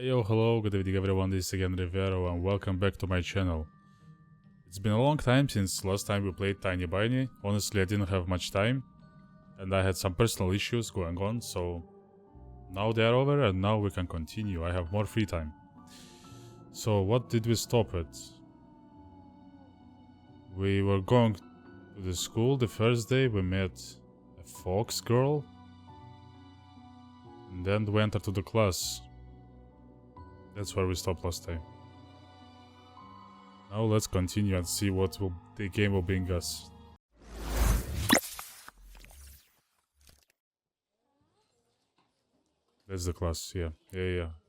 Hey yo, hello, good evening everyone, this is again Rivero and welcome back to my channel. It's been a long time since last time we played Tiny Biny. Honestly, I didn't have much time and I had some personal issues going on, so now they are over and now we can continue. I have more free time. So what did we stop at? We were going to the school the first day. We met a fox girl and then we entered to the class. That's where we stopped last time. Now let's continue and see what the game will bring us. That's the class, yeah,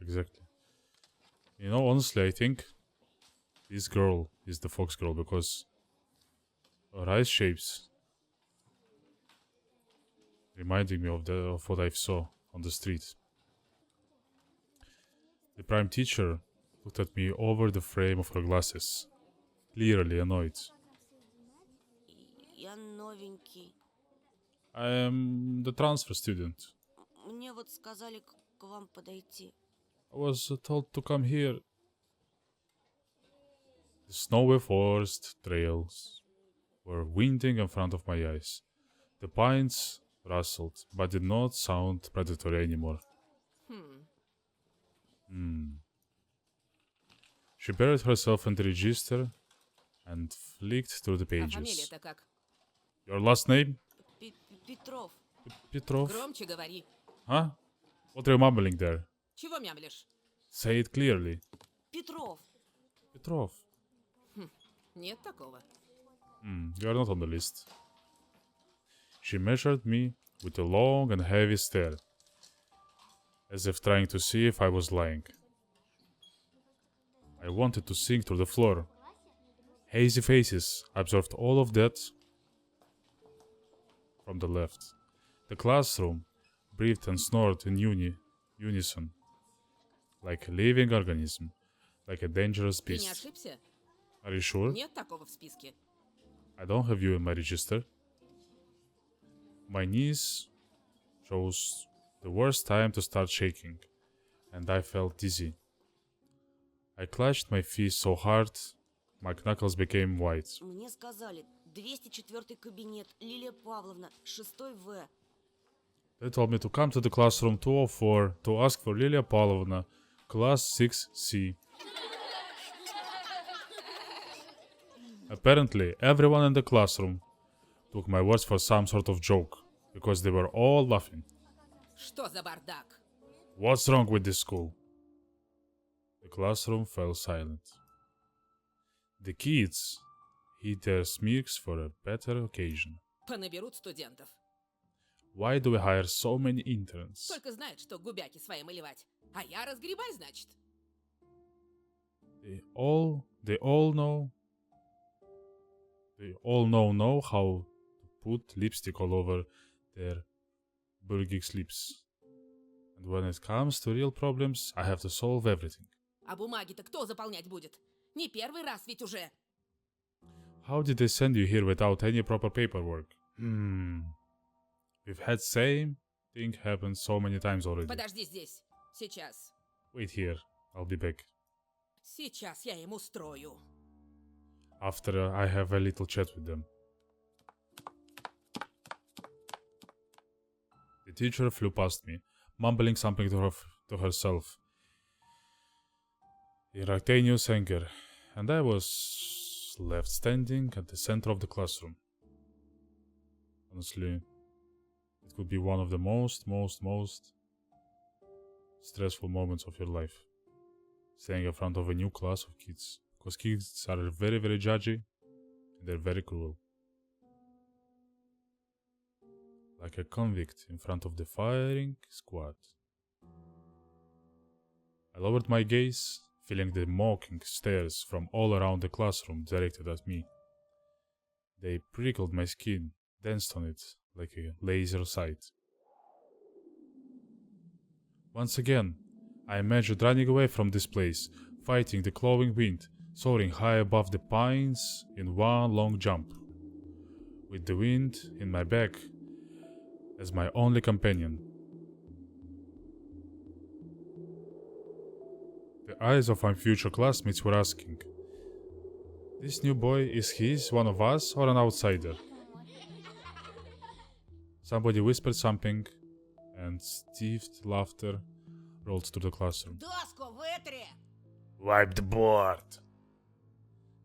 exactly. You know, honestly, I think this girl is the fox girl because her eyes shapes reminding me of what I saw on the street. The prime teacher looked at me over the frame of her glasses, clearly annoyed. Я новенький. I am the transfer student. Мне вот сказали к вам подойти. I was told to come here. The snowy forest trails were winding in front of my eyes. The pines rustled, but did not sound predatory anymore. She buried herself in the register and flicked through the А pages. фамилия-то как? Your last name? Петров. Petrov? Громче говори. Huh? What are you mumbling there? Чего мямлишь? Say it clearly. Петров. Petrov. Нет такого. You are not on the list. She measured me with a long and heavy stare, as if trying to see if I was lying. I wanted to sink through the floor. Hazy faces observed all of that from the left. The classroom breathed and snored in unison, like a living organism, like a dangerous Ты не beast. ошибся? Are you sure? Нет такого в списке. I don't have you in my register. My knees chose the worst time to start shaking, and I felt dizzy. I clutched my fist so hard, my knuckles became white. Мне сказали, 204 кабинет, Лилия Павловна, 6 В. They told me to come to the classroom 204 to ask for Lilia Pavlovna, class 6C. Apparently, everyone in the classroom took my words for some sort of joke, because they were all laughing. Что за бардак? What's wrong with this school? The classroom fell silent. The kids hid their smirks for a better occasion. Понаберут студентов. Why do we hire so many interns? Только знают, что губяки свои мылевать. А я разгребай, значит. They all know how to put lipstick all over their Burgix lips. And when it comes to real problems, I have to solve everything. А бумаги-то кто заполнять будет? Не первый раз ведь уже. How did they send you here without any proper paperwork? We've had same thing happen so many times already. Подожди здесь. Сейчас. Wait here, I'll be back. Сейчас я им устрою. After I have a little chat with them. The teacher flew past me, mumbling something to herself in rectanious anger, and I was left standing at the center of the classroom. Honestly, it could be one of the most stressful moments of your life. Staying in front of a new class of kids. Because kids are very, very judgy and they're very cruel. Like a convict in front of the firing squad. I lowered my gaze, feeling the mocking stares from all around the classroom directed at me. They prickled my skin, danced on it like a laser sight. Once again, I imagined running away from this place, fighting the clawing wind, soaring high above the pines in one long jump, with the wind in my back as my only companion. The eyes of my future classmates were asking, this new boy, is he one of us or an outsider? Somebody whispered something, and stifled laughter rolled through the classroom. Доску вытри! Wipe the board!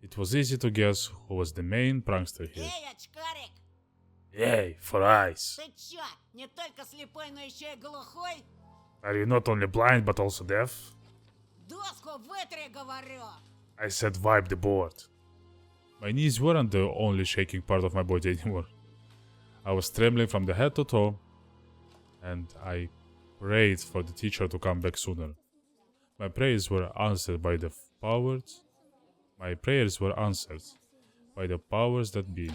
It was easy to guess who was the main prankster here. Эй, очкарик! Yay, for eyes! Ты чё, не только слепой, но еще и глухой? Are you not only blind but also deaf? Доску вытри, говорю! I said wipe the board. My knees weren't the only shaking part of my body anymore. I was trembling from the head to toe, and I prayed for the teacher to come back sooner. My prayers were answered by the powers. My prayers were answered by the powers that be.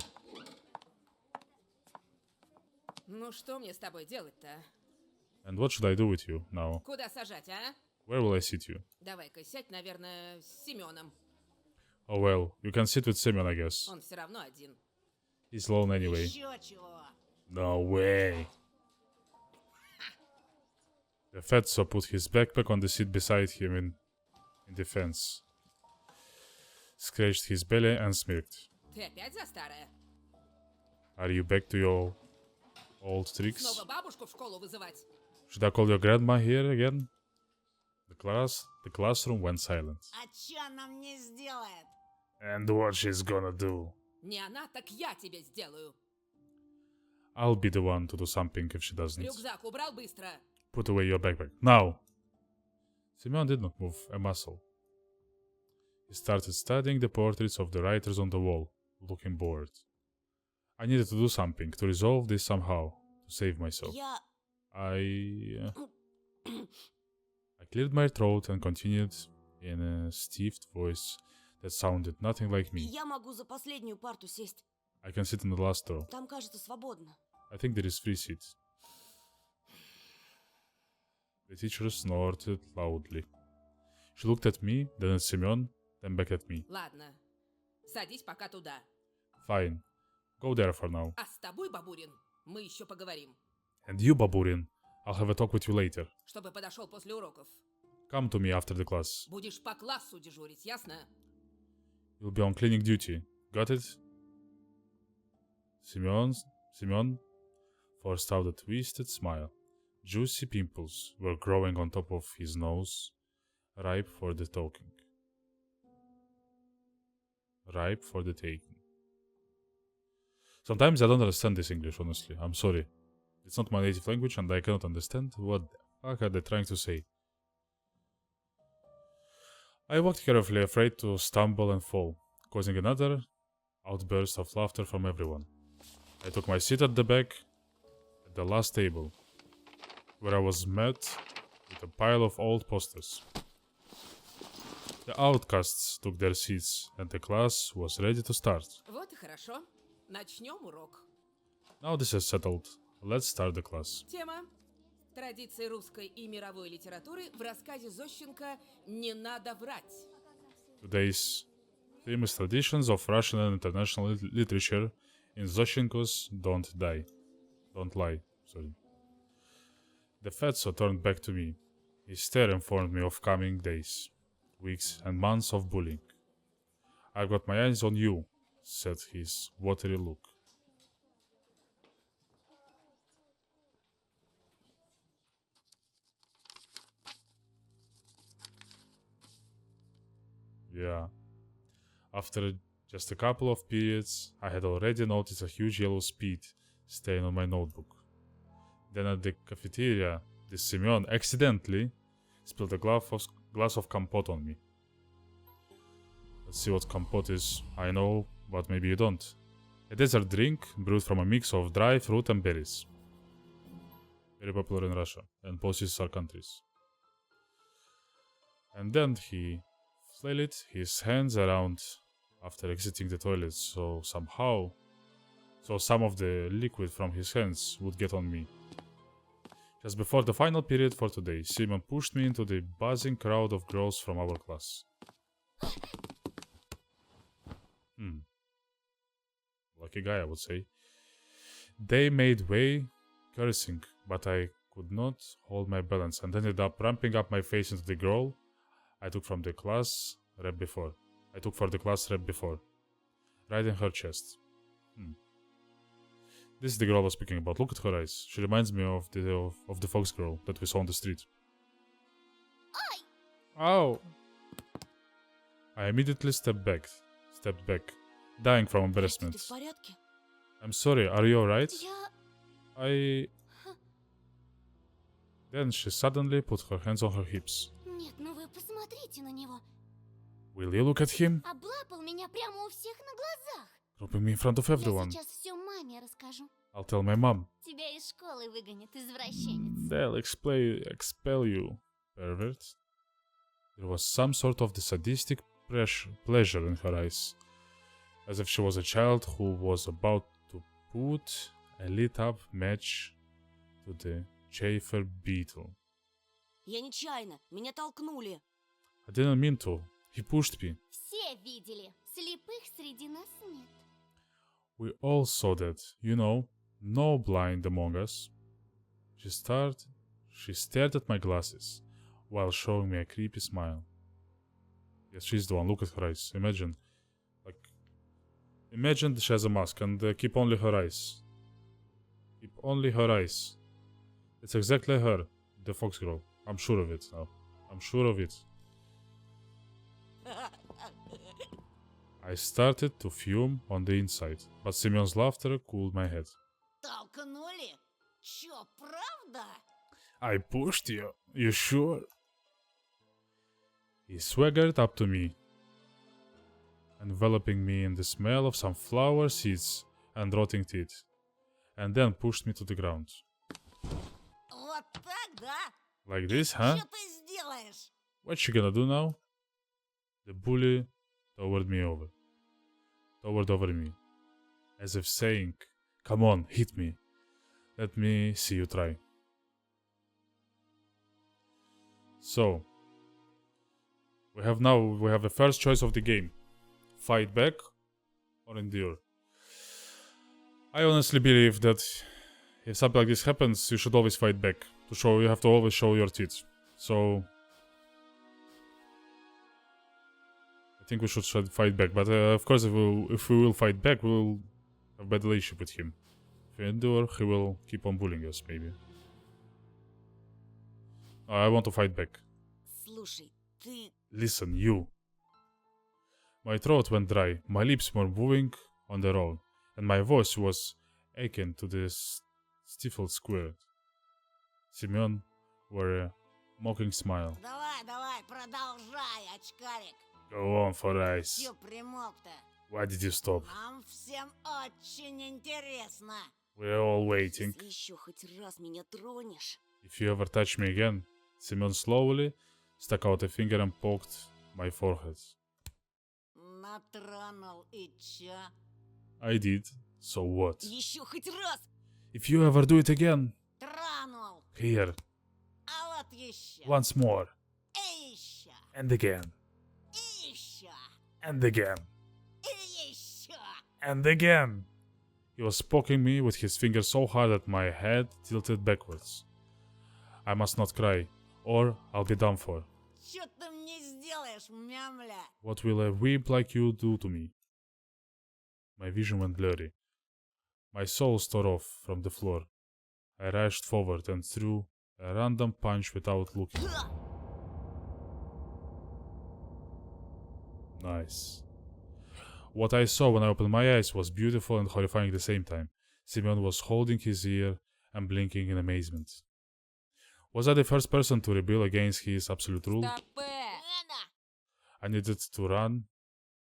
Ну что мне с тобой делать-то? And what should I do with you now? Куда сажать, а? Where will I sit you? Давай-ка сядь, наверное, с Семеном. Oh well, you can sit with Simeon, I guess. Он все равно один. He's alone anyway. Еще чего? No way. The fatso put his backpack on the seat beside him in defense, scratched his belly and smirked. Ты опять за старое? Are you back to your old tricks? Снова бабушку в школу вызывать? Should I call your grandma here again? The classroom went silent. А чё она мне сделает? And what she's gonna do? Не она, так я тебе сделаю. I'll be the one to do something if she doesn't. Рюкзак убрал быстро. Put away your backpack. Now! Simeon did not move a muscle. He started studying the portraits of the writers on the wall, looking bored. I needed to do something, to resolve this somehow, to save myself. Я... I cleared my throat and continued in a stiffed voice that sounded nothing like me. Я могу за последнюю парту сесть. I can sit in the last row. Там, кажется, свободно. I think there is 3 seats. The teacher snorted loudly. She looked at me, then at Semyon, then back at me. Ладно, садись пока туда. Fine. Go there for now. А с тобой, Бабурин, мы еще поговорим. And you, Baburin, I'll have a talk with you later. Чтобы подошел после уроков. Come to me after the class. Будешь по классу дежурить, ясно? You'll be on cleaning duty. Got it? Semyon forced out a twisted smile. Juicy pimples were growing on top of his nose, ripe for the taking. Ripe for the taking. Sometimes I don't understand this English, honestly. I'm sorry. It's not my native language and I cannot understand what the fuck are they trying to say. I walked carefully, afraid to stumble and fall, causing another outburst of laughter from everyone. I took my seat at the back, at the last table, where I was met with a pile of old posters. The outcasts took their seats, and the class was ready to start. Вот и хорошо. Начнем урок. Now this is settled. Let's start the class. Тема: традиции русской и мировой литературы в рассказе Зощенко «Не надо врать». Today's theme is traditions of Russian and international literature in Zoshenko's Don't Lie. Sorry. The fatso turned back to me. His stare informed me of coming days, weeks, and months of bullying. I've got my eyes on you, said his watery look. Yeah. After just a couple of periods, I had already noticed a huge yellow speed stain on my notebook. Then at the cafeteria, this Semyon accidentally spilled a glass of compote on me. Let's see what compote is. I know, but maybe you don't. A dessert drink brewed from a mix of dry fruit and berries. Very popular in Russia and post-USSR countries. And then he flailed his hands around after exiting the toilet, so some of the liquid from his hands would get on me. Just before the final period for today, Simon pushed me into the buzzing crowd of girls from our class. Lucky guy, I would say. They made way, cursing, but I could not hold my balance and ended up ramping up my face into the girl I took from the class rep before. I took for the class rep before. Right in her chest. This is the girl I was speaking about. Look at her eyes. She reminds me of the fox girl that we saw on the street. Oh! I immediately stepped back, dying from embarrassment. Ты в порядке? I'm sorry, are you alright? Я... Then she suddenly put her hands on her hips. Нет, ну вы посмотрите на него. Will you look at him? Облапал меня прямо у всех на глазах. Dropping me in front of Я everyone. сейчас все маме расскажу. I'll tell my mom. Тебя из школы выгонят, извращенец. They'll expel you, pervert. There was some sort of the sadistic pleasure in her eyes, as if she was a child who was about to put a lit-up match to the Chafer beetle. Я нечаянно. Меня толкнули. I didn't mean to. He pushed me. Все видели. Слепых среди нас нет. We all saw that, you know, no blind among us. She stared at my glasses, while showing me a creepy smile. Yes, she's the one. Look at her eyes. Imagine she has a mask and keep only her eyes. Keep only her eyes. It's exactly her, the fox girl. I'm sure of it now. I'm sure of it. I started to fume on the inside, but Simeon's laughter cooled my head. Толкнули? Чё, правда? I pushed you. You sure? He swaggered up to me, enveloping me in the smell of some flower seeds and rotting teeth, and then pushed me to the ground. Вот так, да? Like this, huh? Что ты сделаешь? What you gonna do now? The bully towered over me, as if saying, "Come on, hit me. Let me see you try." So, we have the first choice of the game. Fight back or endure. I honestly believe that if something like this happens, you should always fight back. You have to always show your teeth. So, I think we should fight back. But of course, if we will fight back, we will have a bad relationship with him. If we endure, he will keep on bullying us, maybe. I want to fight back. Слушай, ты... Listen, you. My throat went dry, my lips were moving on their own, and my voice was aching to the stifled square. Simeon wore a mocking smile. Давай, продолжай, очкарик. Go on, for eyes. Чё примолк-то? Why did you stop? Нам всем очень интересно. We're all waiting. Если еще хоть раз меня тронешь... If you ever touch me again, Simeon slowly stuck out a finger and poked my forehead. Натронул и чё? I did, so what? Еще хоть раз! If you ever do it again, Тронул! here, А вот еще! once more, И еще! and again, И еще! and again, И еще! and again. He was poking me with his finger so hard that my head tilted backwards. I must not cry, or I'll be done for. Чё ты мне сделаешь, мямля? What will a weep like you do to me? My vision went blurry. My soul tore off from the floor. I rushed forward and threw a random punch without looking. Nice. What I saw when I opened my eyes was beautiful and horrifying at the same time. Simeon was holding his ear and blinking in amazement. Was I the first person to rebel against his absolute rule? I needed to run,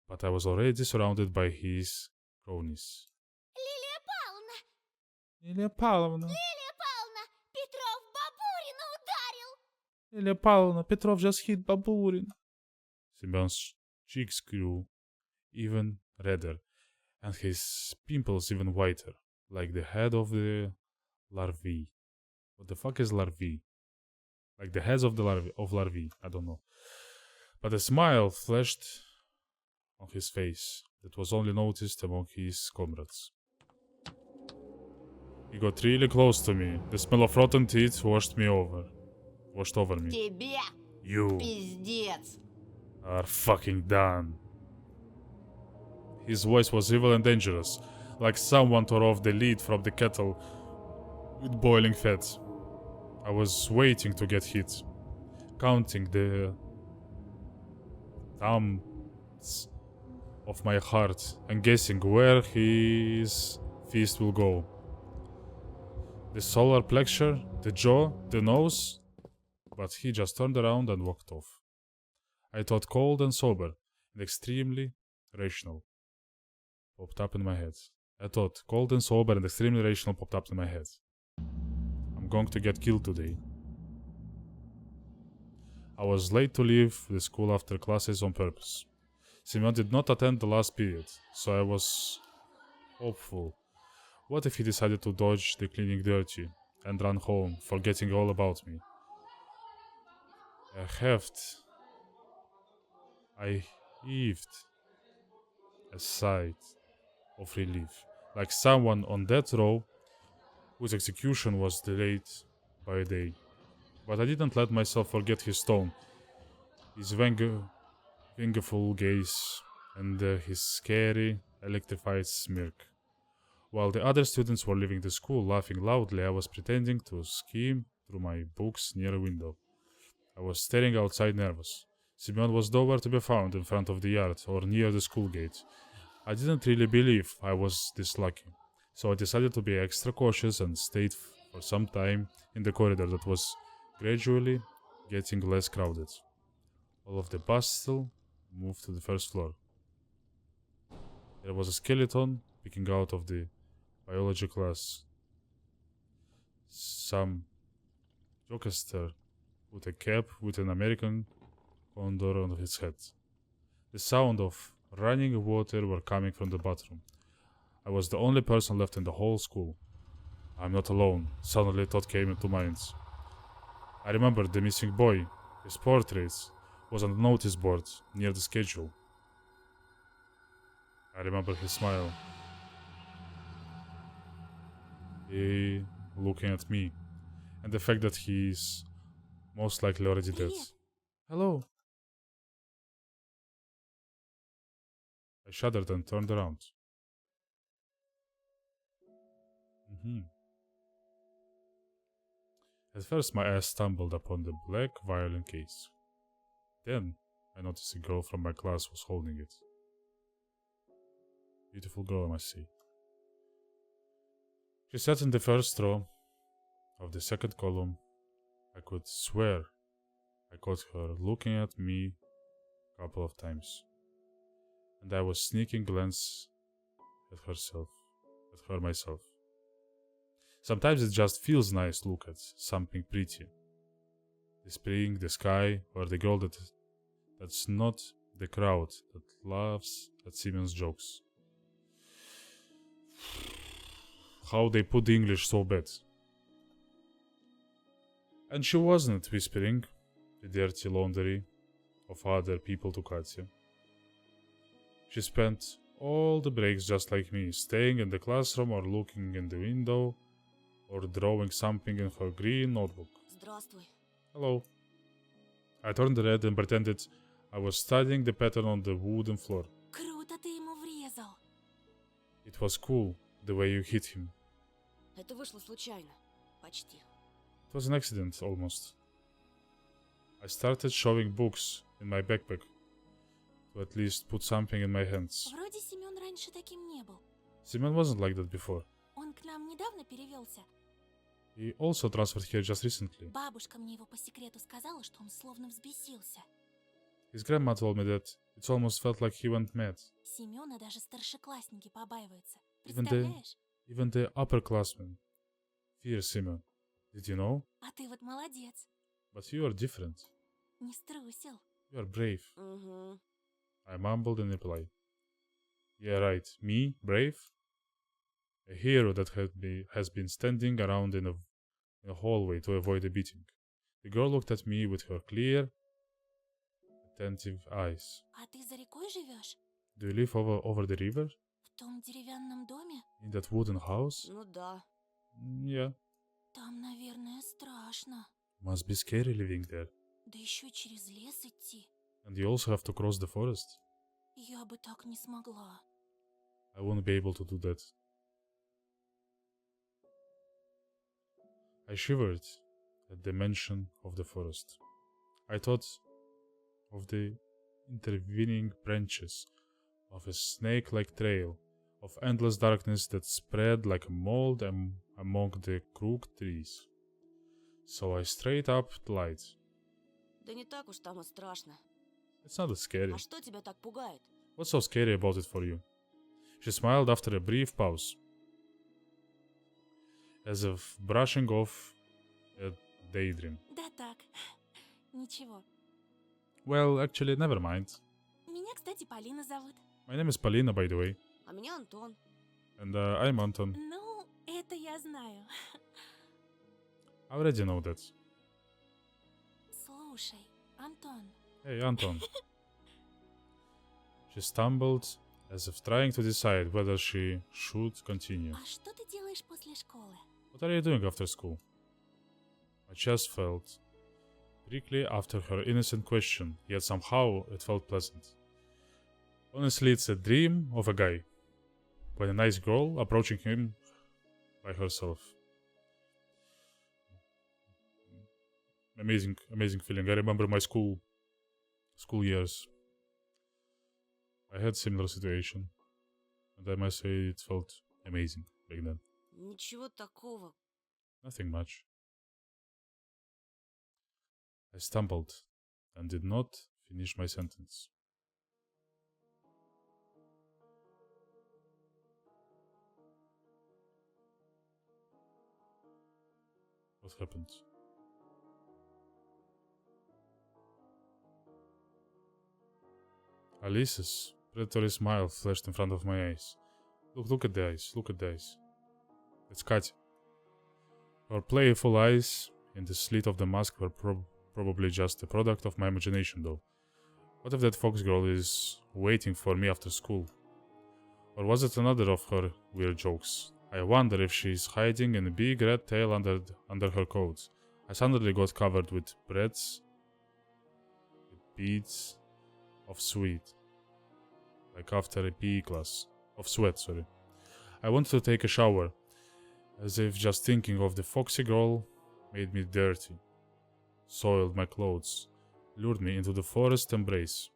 but I was already surrounded by his cronies. Лилия Павловна! Лилия Павловна! Лилия Павловна! Петров Бабурина ударил! Лилия Павловна, Petrov just hit Baburin. Simeon's cheeks grew even redder, and his pimples even whiter, like the head of the larvae. What the fuck is larvae? Like the heads of the larvae, I don't know. But a smile flashed on his face that was only noticed among his comrades. He got really close to me. The smell of rotten teeth washed over me. Тебе You. пиздец. are fucking done. His voice was evil and dangerous, like someone tore off the lid from the kettle with boiling fat. I was waiting to get hit, counting the thumbs of my heart and guessing where his fist will go. The solar plexus, the jaw, the nose, but he just turned around and walked off. I thought cold and sober and extremely rational popped up in my head. I thought cold and sober and extremely rational popped up in my head. I'm going to get killed today. I was late to leave the school after classes on purpose. Simeon did not attend the last period, so I was hopeful. What if he decided to dodge the cleaning duty and run home, forgetting all about me? I heaved a sigh of relief, like someone on death row whose execution was delayed by a day. But I didn't let myself forget his tone, his vengeful gaze, and his scary, electrified smirk. While the other students were leaving the school laughing loudly, I was pretending to skim through my books near a window. I was staring outside nervous. Simeon was nowhere to be found in front of the yard or near the school gate. I didn't really believe I was this lucky, so I decided to be extra cautious and stayed for some time in the corridor that was gradually getting less crowded. All of the bustle moved to the first floor. There was a skeleton peeking out of the biology class. Some jokester with a cap with an American condor on his head. The sound of running water were coming from the bathroom. I was the only person left in the whole school. I'm not alone, suddenly a thought came into mind. I remembered the missing boy. His portrait was on the notice board near the schedule. I remember his smile. He looking at me. And the fact that he's most likely already dead. Привет. Hello. I shuddered and turned around. At first my eyes stumbled upon the black violin case. Then I noticed a girl from my class was holding it. Beautiful girl, I must say. She sat in the first row of the second column. I could swear I caught her looking at me a couple of times. And I was sneaking glance at her myself. Sometimes it just feels nice to look at something pretty. The spring, the sky, or the girl that's not the crowd that laughs at Simeon's jokes. How they put the English so bad. And she wasn't whispering the dirty laundry of other people to Katya. She spent all the breaks just like me, staying in the classroom or looking in the window or drawing something in her green notebook. Здравствуй. Hello. I turned red and pretended I was studying the pattern on the wooden floor. Круто ты ему врезал. It was cool, the way you hit him. Это вышло случайно. Почти. It was an accident, almost. I started shoving books in my backpack to at least put something in my hands. Вроде Семен раньше таким не был. Simon wasn't like that before. Он к нам недавно перевелся. He also transferred here just recently. Бабушка мне его по секрету сказала, что он словно взбесился. His grandma told me that it almost felt like he went mad. Семена даже старшеклассники побаиваются. Even Представляешь? Even the upperclassmen fear Simon. Did you know? А ты вот молодец. But you are different. Не струсил. You are brave. Угу. I mumbled in reply. Yeah, right. Me, brave? A hero that has been standing around in a hallway to avoid a beating. The girl looked at me with her clear, attentive eyes. А ты за рекой живешь? Do you live over the river? В том деревянном доме? In that wooden house? Ну да. Yeah. Там, наверное, страшно. Must be scary living there. Да еще через лес идти. And you also have to cross the forest. Я бы так не смогла. I won't be able to do that. I shivered at the mention of the forest. I thought of the intervening branches, of a snake-like trail, of endless darkness that spread like a mold among the crooked trees. So I straight up the light. Да не так уж там и страшно. It's not that scary. А что тебя так пугает? What's so scary about it for you? She smiled after a brief pause, as if brushing off a daydream. Да так. Ничего. Well, actually, never mind. Меня, кстати, Полина зовут. My name is Polina, by the way, А меня Антон. and I'm Anton. Ну, это я знаю. I already know that. Слушай, Антон, Hey, Anton. She stumbled, as if trying to decide whether she should continue. а что ты делаешь после школы? What are you doing after school? My chest felt prickly after her innocent question, yet somehow it felt pleasant. Honestly, it's a dream of a guy. When a nice girl approaching him by herself. Amazing feeling. I remember my school years. I had similar situation, and I must say it felt amazing back then. Ничего такого. Nothing much. I stumbled and did not finish my sentence. What happened? Alice's predatory smile flashed in front of my eyes. Look at the eyes, look at the eyes. It's Katya. Her playful eyes in the slit of the mask were probably just a product of my imagination, though. What if that fox girl is waiting for me after school? Or was it another of her weird jokes? I wonder if she's hiding in a big red tail under her coat. I suddenly got covered with breads, with beads of sweat, like after a PE class, of sweat, sorry. I wanted to take a shower, as if just thinking of the foxy girl made me dirty, soiled my clothes, lured me into the forest embrace.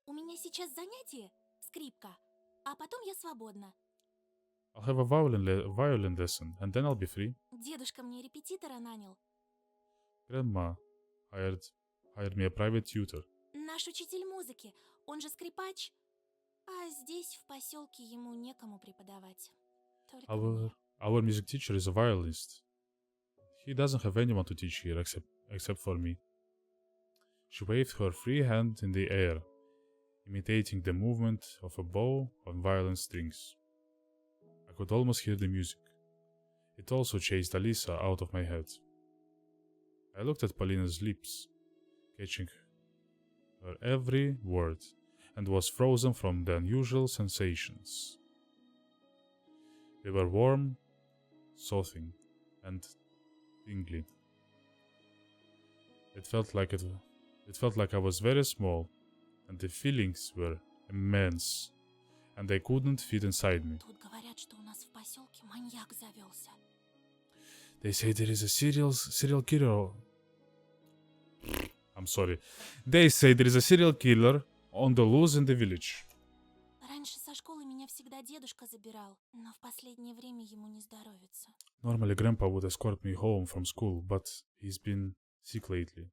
У меня сейчас занятие, скрипка, а потом я свободна. I'll have a violin lesson, and then I'll be free. Дедушка мне репетитора нанял. Grandma hired me a private tutor. Наш учитель музыки, он же скрипач. А здесь, в поселке, ему некому преподавать. Только мне. Our music teacher is a violinist. He doesn't have anyone to teach here except for me. She waved her free hand in the air, imitating the movement of a bow on violin strings. I could almost hear the music. It also chased Alisa out of my head. I looked at Polina's lips, catching her every word, and was frozen from the unusual sensations. They were warm, soothing, and tingly. It felt like I was very small, and the feelings were immense, and they couldn't fit inside me. Тут говорят, что у нас в поселке маньяк завелся. They say there is a serial killer. I'm sorry. They say there is a serial killer on the loose in the village. Раньше со школы меня всегда дедушка забирал, но в последнее время ему не здоровится. Normally, Grandpa would escort me home from school, but he's been sick lately.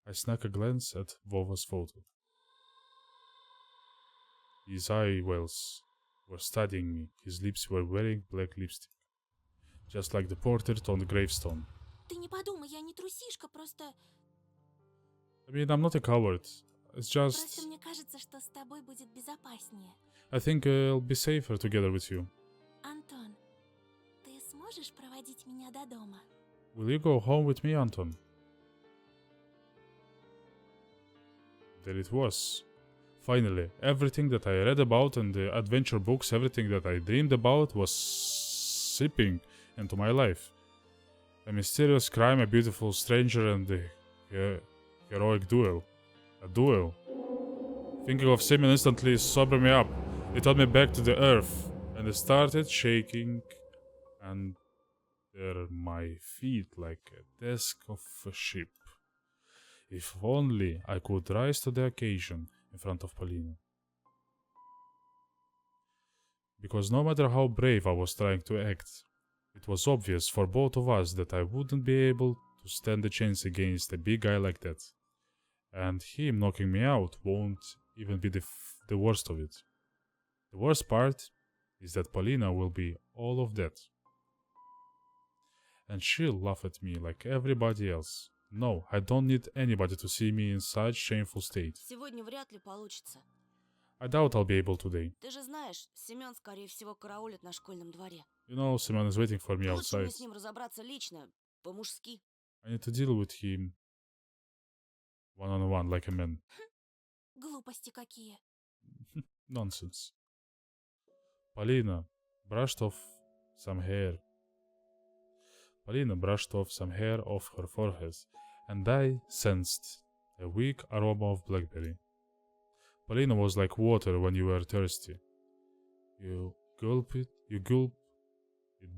I snuck a glance at Vova's photo. His eye wells were studying me. His lips were wearing black lipstick, just like the portrait on the gravestone. Ты не подумай, я не трусишка, просто I mean, I'm not a coward. It's just... мне кажется, что с тобой будет безопаснее. I think I'll be safer together with you. Антон, ты сможешь проводить меня до дома? Will you go home with me, Anton? There it was. Finally, everything that I read about in the adventure books, everything that I dreamed about was seeping into my life. A mysterious crime, a beautiful stranger, and the heroic duel. A duel. Thinking of Simeon instantly sobered me up. It turned me back to the earth, and I started shaking under my feet like a desk of a ship. If only I could rise to the occasion in front of Polina. Because no matter how brave I was trying to act, it was obvious for both of us that I wouldn't be able to stand a chance against a big guy like that. And him knocking me out won't even be the worst of it. The worst part is that Polina will be all of that. And she'll laugh at me like everybody else. No, I don't need anybody to see me in such shameful state. Сегодня вряд ли получится. I doubt I'll be able today. Ты же знаешь, Семен, скорее всего, караулит на школьном дворе. You know, Simon is waiting for me Лучше outside. мне с ним разобраться лично, по-мужски. I need to deal with him one-on-one like a man. Глупости какие. Nonsense. Polina brushed off some hair. Polina brushed off some hair off her forehead, and I sensed a weak aroma of blackberry. Polina was like water when you were thirsty. You gulp it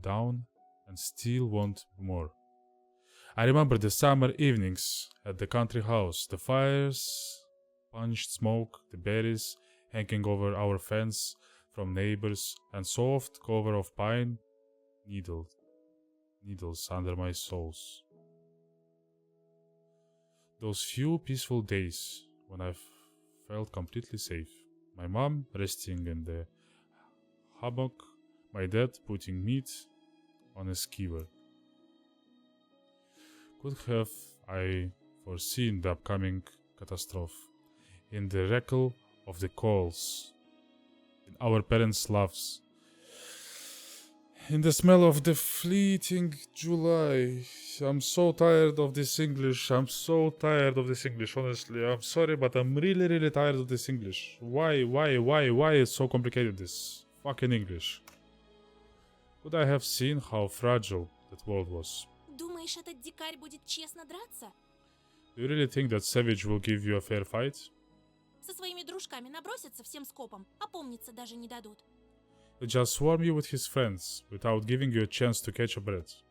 down, and still want more. I remember the summer evenings at the country house, the fires, punched smoke, the berries hanging over our fence from neighbors, and soft cover of pine needles under my soles. Those few peaceful days when I felt completely safe. My mom resting in the hammock, my dad putting meat on a skewer. Could have I foreseen the upcoming catastrophe in the crackle of the coals, in our parents' laughs, in the smell of the fleeting July. I'm so tired of this English. Honestly. I'm sorry, but I'm really tired of this English. Why it's so complicated, this fucking English? Could I have seen how fragile that world was? Думаешь, этот дикарь будет честно драться? Do you really think that Savage will give you a fair fight? Со своими дружками набросятся всем скопом, опомниться даже не дадут. He'll just swarm you with his friends, without giving you a chance to catch a breath.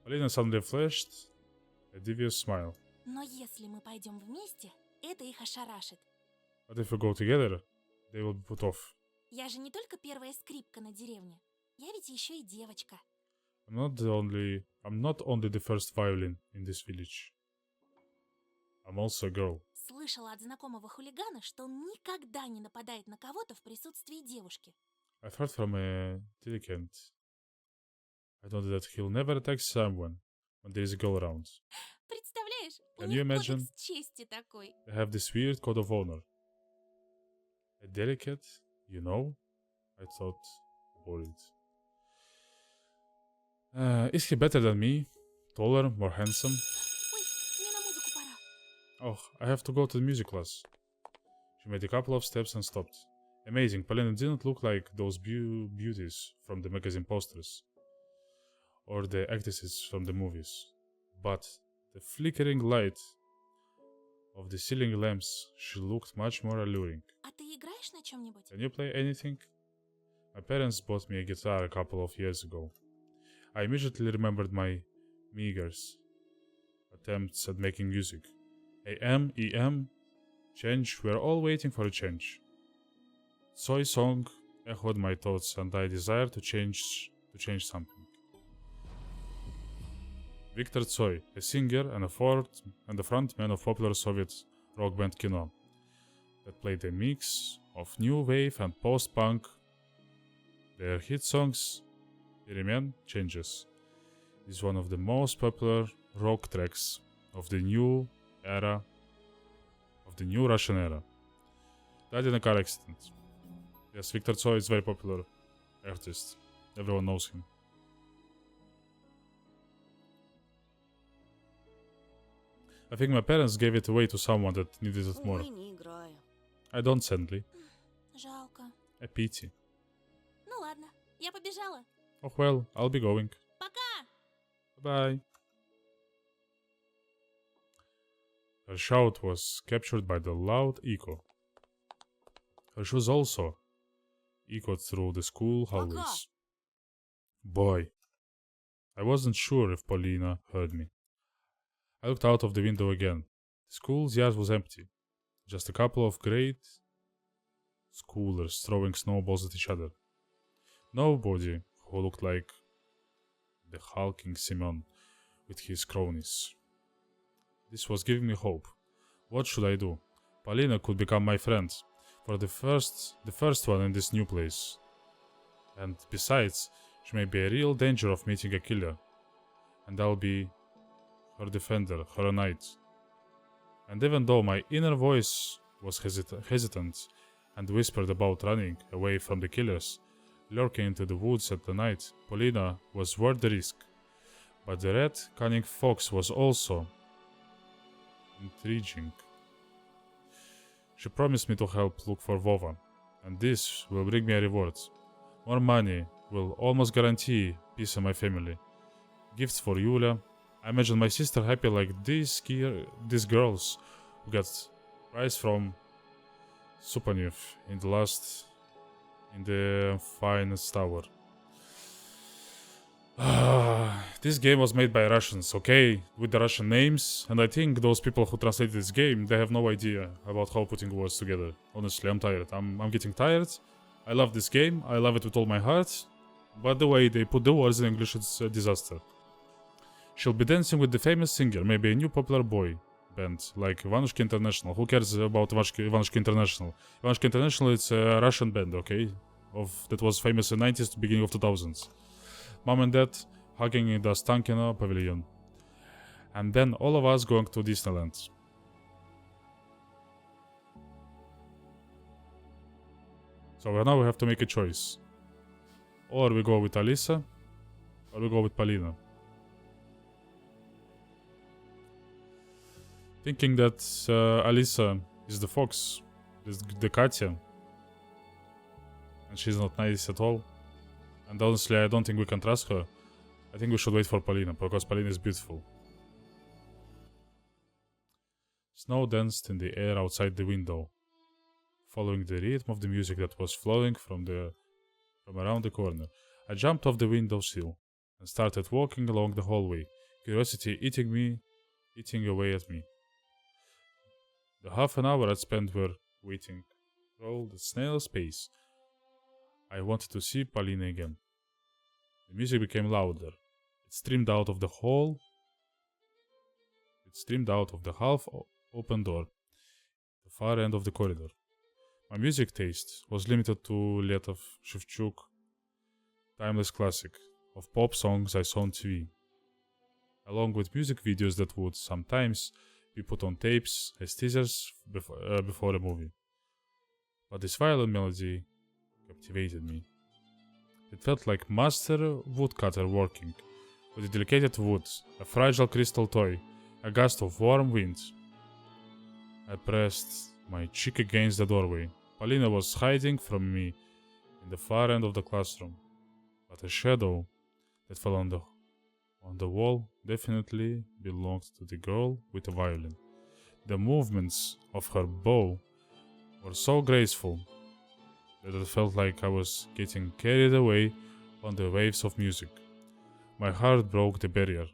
Polina suddenly flashed a devious smile. Но если мы пойдем вместе, это их ошарашит. But if we go together, they will be put off. Я же не только первая скрипка на деревне. Я ведь еще и девочка. I'm not only the first violin in this village. I'm also a girl. Слышала от знакомого хулигана, что он никогда не нападает на кого-то в присутствии девушки. I've heard from a delicate. I know that he'll never attack someone when there is a girl around. Представляешь, у Can них you imagine? кодекс чести такой. They have this weird code of honor. A delicate, you know? I thought, worried. Is he better than me? Taller, more handsome? Ой, мне на музыку пора. Oh, I have to go to the music class. She made a couple of steps and stopped. Amazing, Polina didn't look like those beauties from the magazine posters. Or the actresses from the movies. But the flickering light of the ceiling lamps, she looked much more alluring. А ты играешь на чем-нибудь? Can you play anything? My parents bought me a guitar a couple of years ago. I immediately remembered my meagers attempts at making music. AM, EM, change, we're all waiting for a change. Soy song echoed my thoughts and I desired to change something. Viktor Tsoi, a singer and a frontman of popular Soviet rock band Kino, that played a mix of new wave and post-punk. Their hit songs, Перемен, Changes, is one of the most popular rock tracks of the new Russian era. Died in a car accident. Yes, Viktor Tsoi is a very popular artist. Everyone knows him. I think my parents gave it away to someone that needed it more. Увы, не играю. I don't, sadly. Жалко. A pity. Ну ладно, я побежала. Oh well, I'll be going. Пока! Bye. Her shout was captured by the loud echo. Her shoes also echoed through the school hallways. Boy, I wasn't sure if Paulina heard me. I looked out of the window again. The school's yard was empty. Just a couple of great schoolers throwing snowballs at each other. Nobody who looked like the hulking Semyon with his cronies. This was giving me hope. What should I do? Paulina could become my friend. For the first one in this new place. And besides, she may be a real danger of meeting a killer. And I'll be her defender, her knight. And even though my inner voice was hesitant and whispered about running away from the killers, lurking into the woods at the night, Paulina was worth the risk. But the red, cunning fox was also intriguing. She promised me to help look for Vova, and this will bring me a reward. More money will almost guarantee peace in my family. Gifts for Yulia. I imagine my sister happy like these girls who got prize from Supanev in the finest tower. This game was made by Russians, okay, with the Russian names, and I think those people who translated this game, they have no idea about how putting words together. Honestly, I'm tired. I'm getting tired. I love this game. I love it with all my heart. But the way they put the words in English, it's a disaster. She'll be dancing with the famous singer, maybe a new popular boy band, like Ivanushka International. Who cares about Ivanushka International? Ivanushka International, it's a Russian band, okay? That was famous in the 90s to beginning of 2000s. Mom and Dad hugging in the Ostankino pavilion. And then all of us going to Disneyland. So now we have to make a choice. Or we go with Alisa, or we go with Paulina. Thinking that Alisa is the fox, is the Katya. And she's not nice at all. And honestly, I don't think we can trust her. I think we should wait for Paulina, because Paulina is beautiful. Snow danced in the air outside the window, following the rhythm of the music that was flowing from around the corner. I jumped off the windowsill and started walking along the hallway, curiosity eating away at me. The half an hour I'd spent were waiting rolled at snail's pace. I wanted to see Paulina again. The music became louder. It streamed out of the hall. It streamed out of the half-open door, the far end of the corridor. My music taste was limited to Letov, Shevchuk, timeless classic of pop songs I saw on TV, along with music videos that would sometimes be put on tapes as teasers before a movie. But this violin melody captivated me. It felt like master woodcutter working, with a delicate wood, a fragile crystal toy, a gust of warm wind. I pressed my cheek against the doorway. Paulina was hiding from me in the far end of the classroom, but a shadow that fell on the wall definitely belonged to the girl with the violin. The movements of her bow were so graceful that it felt like I was getting carried away on the waves of music. My heart broke the barrier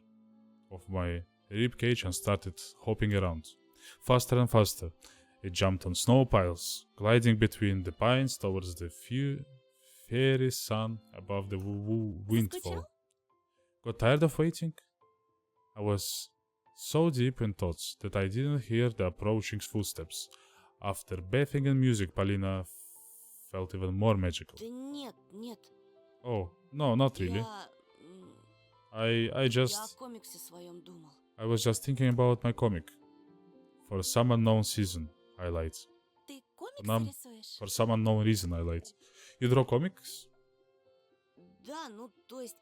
of my ribcage and started hopping around. Faster and faster, it jumped on snow piles, gliding between the pines towards the fairy sun above the windfall. Got tired of waiting? I was so deep in thoughts that I didn't hear the approaching footsteps. After bathing in music, Paulina felt even more magical. Да нет. Oh, no, not really. Я I о комиксе своем думал. was just thinking about my comic. For some unknown season, highlight. Ты комиксы Нам- рисуешь? For some unknown reason, highlight. You draw comics? Да, ну, то есть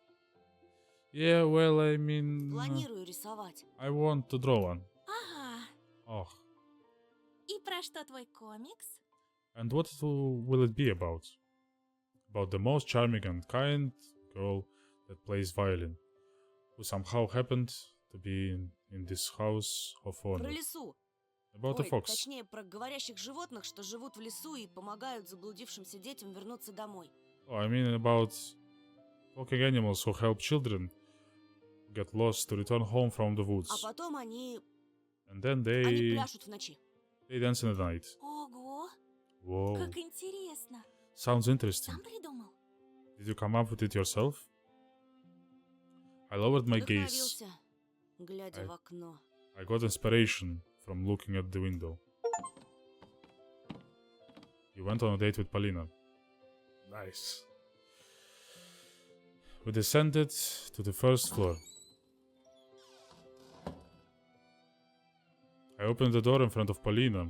Yeah, well, I mean... планирую рисовать. I want to draw one. Ага. Oh. И про что твой комикс? And what will it be about? About the most charming and kind girl that plays violin, who somehow happened to be in this house of Про honor. лесу. About a Ой, fox. точнее, про говорящих животных, что живут в лесу и помогают заблудившимся детям вернуться домой. Oh, I mean about talking animals who help children get lost to return home from the А woods. потом они And then Они пляшут в ночи. they dance in the night. Ого, Whoa. как интересно. Sounds interesting. Сам придумал? Did you come up with it yourself? I lowered my gaze. Вдохновился, глядя I- в окно. I got inspiration from looking at the window. You went on a date with Polina. Nice. We descended to the first floor. I opened the door in front of Polina.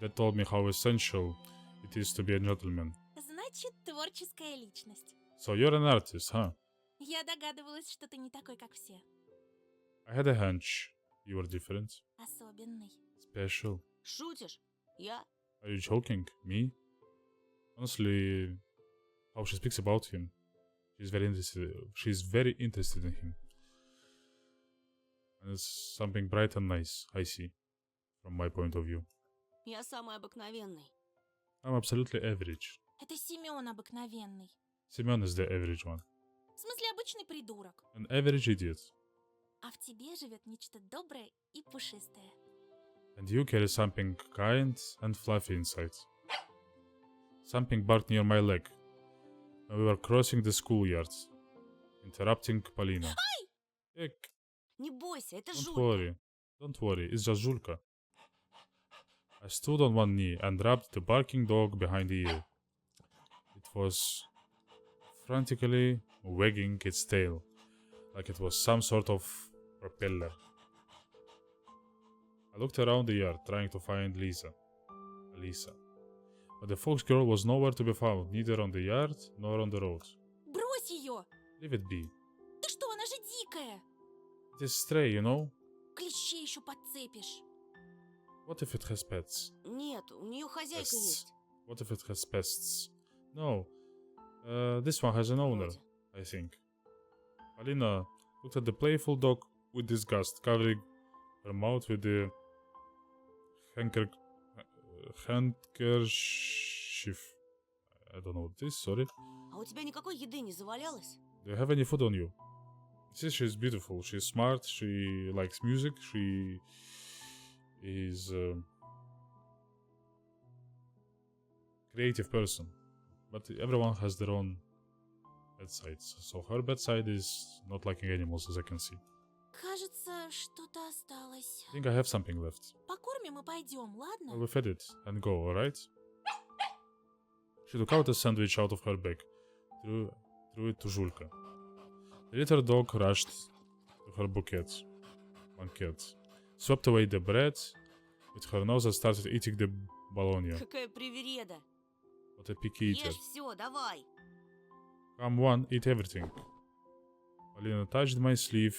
That told me how essential it is to be a gentleman. Значит, творческая личность. So you're an artist, huh? Я догадывалась, что ты не такой, как все. I had a hunch. You were different. Особенный. Special. Шутишь? Я? Are you joking? Me? Honestly, how she speaks about him. She's very interested in him. And it's something bright and nice, I see. From my point of view. Я самый обыкновенный. I'm absolutely average. Это Семен обыкновенный. Семен is the average one. В смысле, обычный придурок. An average idiot. А в тебе живет нечто доброе и пушистое. And you carry something kind and fluffy inside. Something barked near my leg. When we were crossing the schoolyard. Interrupting Polina. Hey, Не бойся, это don't Жулька. worry. Don't worry, it's just Julka. I stood on one knee and rubbed the barking dog behind the ear. It was frantically wagging its tail, like it was some sort of propeller. I looked around the yard, trying to find Lisa. But the fox girl was nowhere to be found, neither on the yard nor on the road. Брось ее! Leave it be. Ты что, она же дикая! It is stray, you know? Клещей еще подцепишь. What if it has pets? Нет, у нее хозяйка Pests. есть. What if it has pests? No. This one has an owner, Вроде. I think. Alina looked at the playful dog with disgust, covering her mouth with the handkerchief. I don't know what this, sorry. А у тебя никакой еды не завалялось? Do you have any food on you? See, she's beautiful, she's smart, she likes music, she is a creative person. But everyone has their own bad sides. So her bad side is not liking animals, as I can see. Кажется, что-то осталось. I think I have something left. Покормим и пойдем, I ладно? will feed it and go, alright? She took out a sandwich out of her bag, threw it to Julka. The little dog rushed to her banquet, swept away the bread with her nose and started eating the bologna. Какая привереда. What a picky eater. Ешь все, давай. Come on, eat everything. Polina touched my sleeve,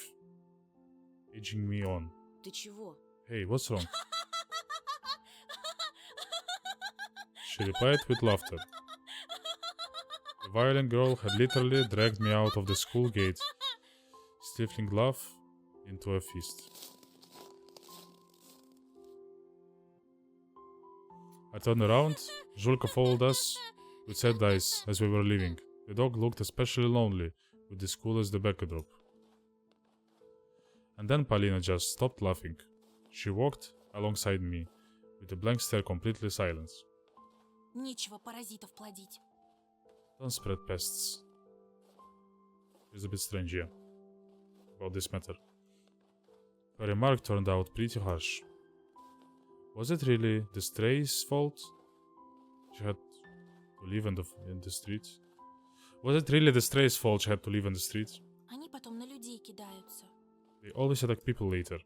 edging me on. Ты чего? Hey, what's wrong? She replied with laughter. The violent girl had literally dragged me out of the school gate, stifling laugh into a fist. I turned around. Julka followed us with sad eyes as we were leaving. The dog looked especially lonely, with the school as the backdrop. And then Polina just stopped laughing. She walked alongside me, with a blank stare, completely silent. Нечего паразитов плодить. Don't spread pests. It's a bit strange, yeah, about this matter. Her remark turned out pretty harsh. Was it really the stray's fault? She had to live in the street. Was it really the stray's fault she had to live in the street? Они потом на людей кидаются. They always attack people later.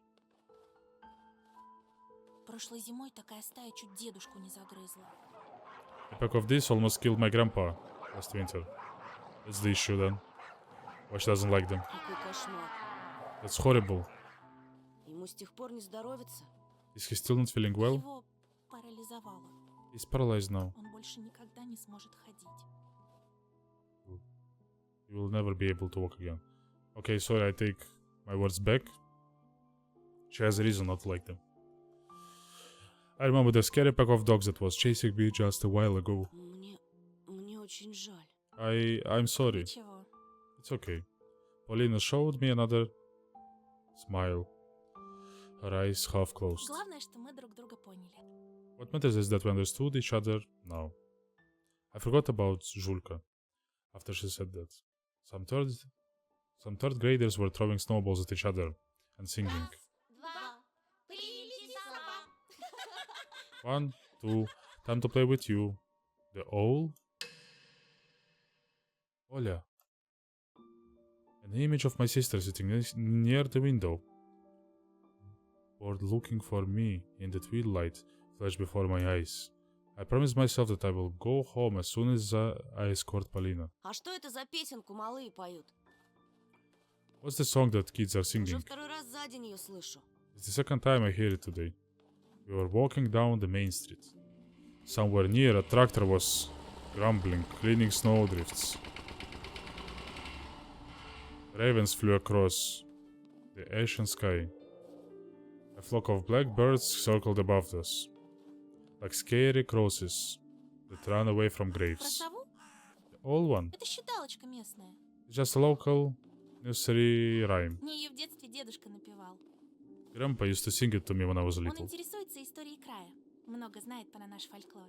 Прошлой зимой такая стая чуть дедушку не загрызла. A pack of this almost killed my grandpa last winter. That's the issue then. Why she doesn't like them? Какой кошмар. That's horrible. Ему с тех пор не здоровится. Is he still not feeling well? Его парализовало. He's paralyzed now. Он больше никогда не сможет ходить. You will never be able to walk again. Okay, sorry, I take my words back. She has a reason not to like them. I remember the scary pack of dogs that was chasing me just a while ago. Мне очень жаль. I'm sorry. Ничего. It's okay. Polina showed me another smile. Her eyes half closed. Главное, что мы друг друга поняли. What matters is that we understood each other now. I forgot about Julka after she said that. Some third graders were throwing snowballs at each other and singing. 1, 2, time to play with you. The owl? Oля. An image of my sister sitting near the window. Bored looking for me in the twilight flashed before my eyes. I promised myself that I will go home as soon as I escort Polina. А что это за песенку малые поют? What's the song that kids are Уже singing? второй раз за день ее слышу. It's the second time I hear it today. We were walking down the main street. Somewhere near, a tractor was grumbling, cleaning snowdrifts. Ravens flew across the ashen sky. A flock of black birds circled above us, like scary crosses that ran away from Про graves. сову? The old one, Это считалочка местная. just a local nursery rhyme. Мне ее в детстве дедушка напевал. Grandpa used to sing it to me when I was Он little. интересуется историей края. Много знает про наш фольклор.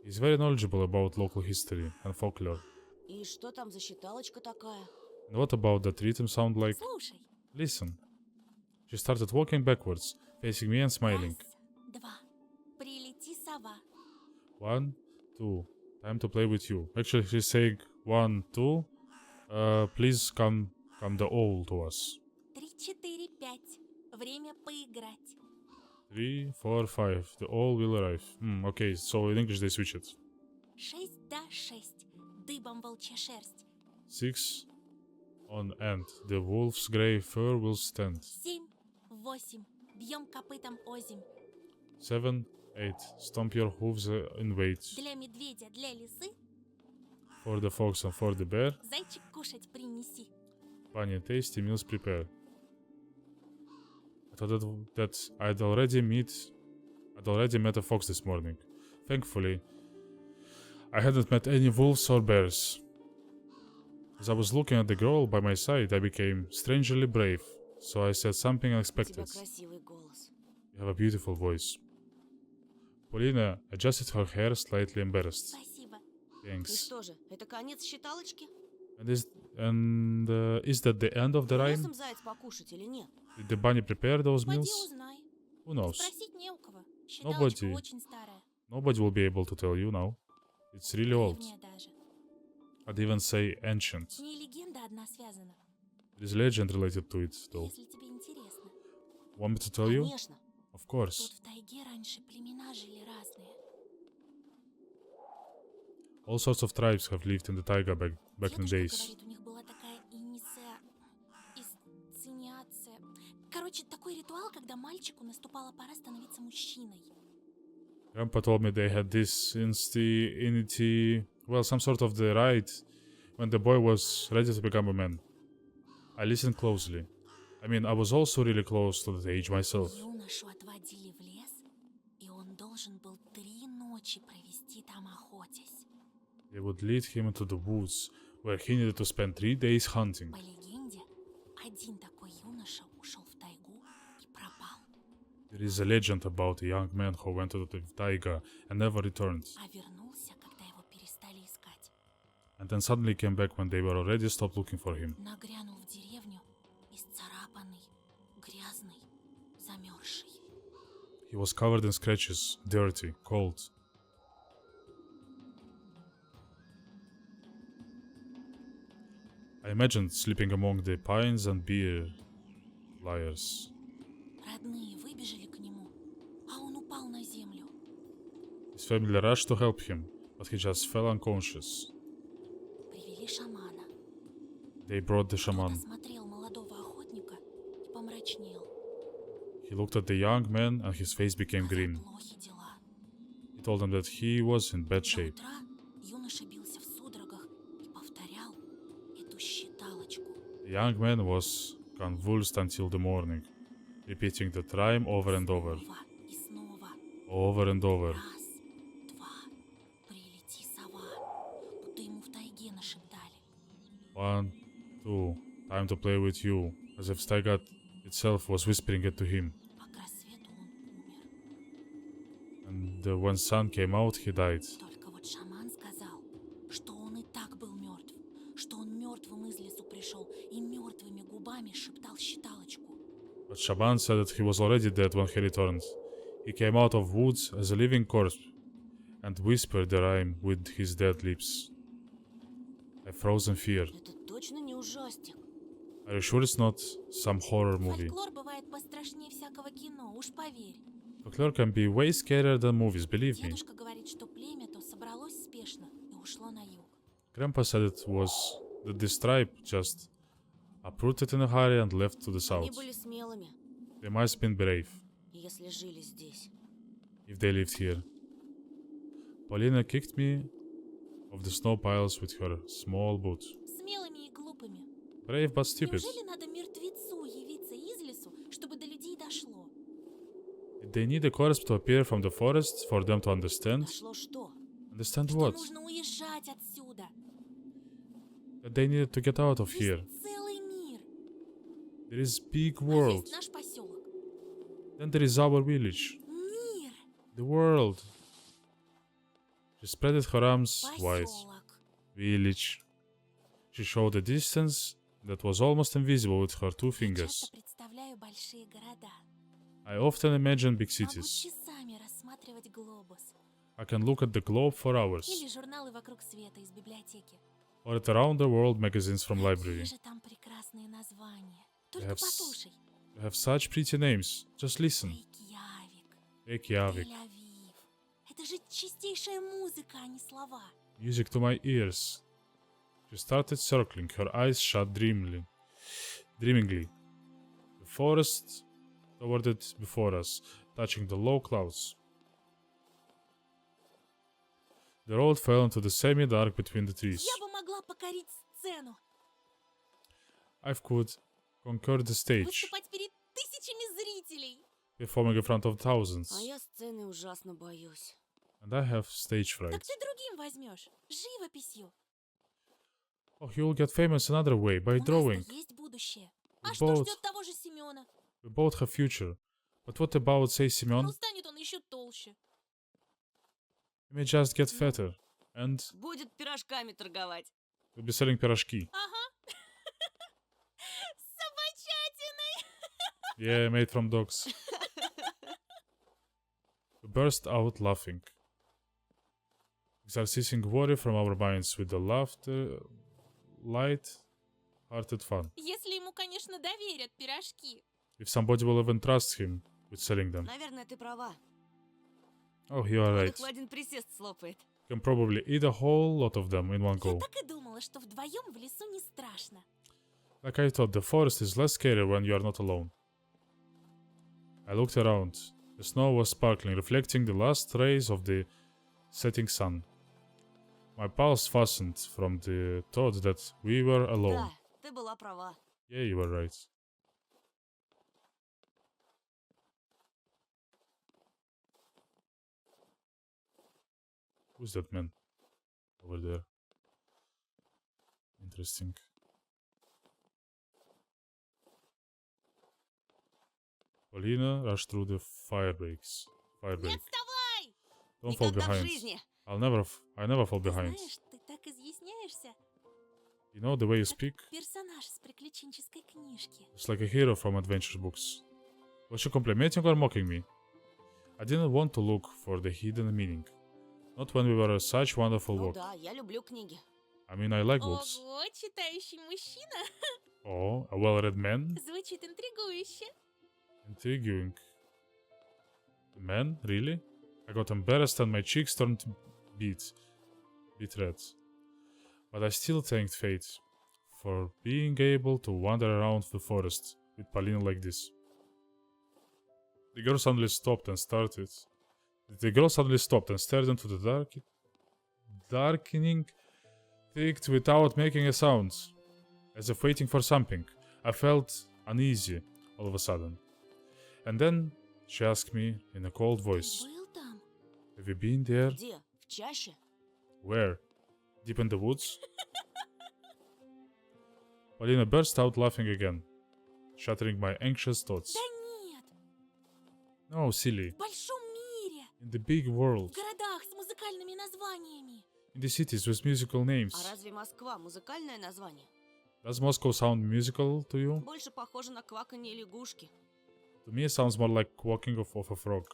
He's very knowledgeable about local history and folklore. И что там за считалочка такая? And what about that rhythm sound like? Слушай. Listen. She started walking backwards, facing me and smiling. Раз, два. Прилети, сова. 1, 2. Time to play with you. Actually, she's saying 1, 2. Please come the owl to us. 3, 4, 5. Время поиграть. 3, 4, 5. The owl will arrive. Okay, so in English they switch it. 6 да 6. Дыбом волчья шерсть. 6 on end. The wolf's grey fur will stand. 7, 8. Бьем копытом озимь. 7, 8. Stomp your hooves in wait. Для медведя, для лисы. For the fox and for the bear. Зайчик кушать принеси. Bunny, tasty meals prepare. I thought that I'd already met a fox this morning. Thankfully, I hadn't met any wolves or bears. As I was looking at the girl by my side, I became strangely brave, so I said something У тебя unexpected. красивый голос. You have a beautiful voice. Polina adjusted her hair, slightly embarrassed. Спасибо. И Thanks. что же, это конец считалочки? Is that the end of the Принес rhyme? им заяц покушать или нет? Did the bunny prepare those Пойди meals? узнай. Who knows? Спросить не у кого. Считалочка очень старая. Nobody will be able to tell you now. It's really old. Древняя даже. I'd even say ancient. С ней легенда одна связана. There is legend related to it, though. Если тебе интересно. Want me to tell you? Конечно. Of Тут course. в тайге раньше племена жили разные. All sorts of tribes have lived in the taiga back in the Дедушка days. говорит, у них была такая инициация. Короче, такой ритуал, когда мальчику наступала пора становиться мужчиной. Grandpa told me they had this some sort of the rite when the boy was ready to become a man. I listened closely. I mean, I was also really close to that age myself. Юношу отводили в лес, и он должен был 3 ночи провести там охотясь. They would lead him into the woods, where he needed to spend 3 days hunting. По легенде, один такой юноша ушел в тайгу и пропал, There is a legend about a young man who went to the taiga and never returned, а вернулся, когда его перестали искать. and then suddenly came back when they were already stopped looking for him. Нагрянул в деревню, исцарапанный, грязный, замерзший. He was covered in scratches, dirty, cold. I imagined sleeping among the pines and beer liars. Родные выбежали к нему, а он упал на землю. His family rushed to help him, but he just fell unconscious. Привели шамана. They brought the Тот shaman. осмотрел молодого охотника и помрачнел. He looked at the young man and his face became Сказал, green. плохи дела. He told him that he was in bad До shape. утра юноша бился в судорогах и повторял эту считалочку. The young man was convulsed until the morning, repeating the rhyme over and over. Снова и снова. over and over. Раз, два, прилети, сова. Будто ему в тайге нашептали. 1, 2, time to play with you, as if Steigat itself was whispering it to him. А к рассвету он умер. And when sun came out, he died. Только вот шаман сказал, что он и так был мертв, что он мертвым из лесу пришел и мертвыми губами шептал считалочку. But Shaban said that he was already dead when he returned. He came out of woods as a living corpse and whispered the rhyme with his dead lips. I froze in fear. Это точно не ужастик. Are you sure it's not some horror movie? Фольклор бывает пострашнее всякого кино, уж поверь. Folklore can be way scarier than movies, believe me. Дедушка говорит, что племя то собралось спешно и ушло на юг. Grandpa said it was that this tribe just uprooted in a hurry and left to the Они south. были смелыми, They must have been brave если жили здесь. if they lived here. Paulina kicked me off the snow piles with her small boot. Смелыми и глупыми. Brave but stupid. Неужели надо мертвецу явиться из лесу, чтобы до людей дошло? Did they need a corpse to appear from the forest for them to understand? Дошло что? Understand Что what? нужно уезжать отсюда. That they needed to get out of here. Есть целый мир. There is big А world. есть наш поселок. Then there is our village. Мир. The world. She spread her arms wide. Поселок. Village. She showed a distance that was almost invisible with her two Я fingers. часто представляю большие города. I often imagine big Могу cities. часами рассматривать глобус. I can look at the globe for hours. Или журналы «Вокруг света» из библиотеки. Or at Around the World magazines from library. Какие же там прекрасные названия. Только have послушай. They have such pretty names. Just listen. Рейкьявик, Reykjavik. Тель-Авив. Это же чистейшая музыка, а не слова. Music to my ears. She started circling, her eyes shut dreamingly. The forest towered it before us, touching the low clouds. The road fell into the semi-dark between the trees. Я бы могла покорить сцену, I could conquer the stage, выступать перед тысячами зрителей. performing in front of thousands. А я сцены ужасно боюсь. And I have stage fright. Так ты другим возьмешь, живописью. Oh, you will get famous another way, by У drawing. нас-то есть будущее. А We что both- ждет того же Семена? We both have future. But what about, say, Simeon? Ну, станет он еще толще. He may just get fatter. And Будет пирожками торговать. we'll be selling пирожки. Ага. С собачатиной. Yeah, made from dogs. We burst out laughing, exorcising worry from our minds with the laughter, light-hearted fun. Если ему, конечно, доверят пирожки. If somebody will even trust him with selling them. Наверное, ты права. Oh, you are Он right. их в один присест слопает. You can probably eat a whole lot of them in one Я go. так и думала, что вдвоем в лесу не страшно. Like I thought, the forest is less scary when you are not alone. I looked around. The snow was sparkling, reflecting the last rays of the setting sun. My pulse fastened from the thought that we were alone. Да, ты была права. Yeah, you were right. Who's that man over there? Interesting. Paulina rushed through the firebreaks. Не Firebreak. отставай! Don't fall Никогда в behind. жизни. I never fall Ты behind. знаешь, ты так изъясняешься. You know the way you speak? Персонаж с приключенческой книжки. It's like a hero from adventure books. Was you complimenting or mocking me? I didn't want to look for the hidden meaning. Not when we were such wonderful Ну work. да, я люблю книги. I mean, I like books. Ого, читающий мужчина. Oh, a well-read man? Звучит интригующе. Intriguing. The man? Really? I got embarrassed and my cheeks turned beet red. But I still thanked fate for being able to wander around the forest with Paulina like this. The girl suddenly stopped and stared into the darkening thicket without making a sound, as if waiting for something. I felt uneasy all of a sudden. And then she asked me in a cold voice, Был там? Have you been there? Где? В чаще? Where? Deep in the woods? Polina burst out laughing again, shattering my anxious thoughts. Да нет, No, silly. в большом мире, In the big world. в городах с музыкальными названиями. In the cities with musical names. А разве Москва музыкальное название? Does Moscow sound musical to you? Больше похоже на кваканье лягушки. To me it sounds more like quacking of a frog.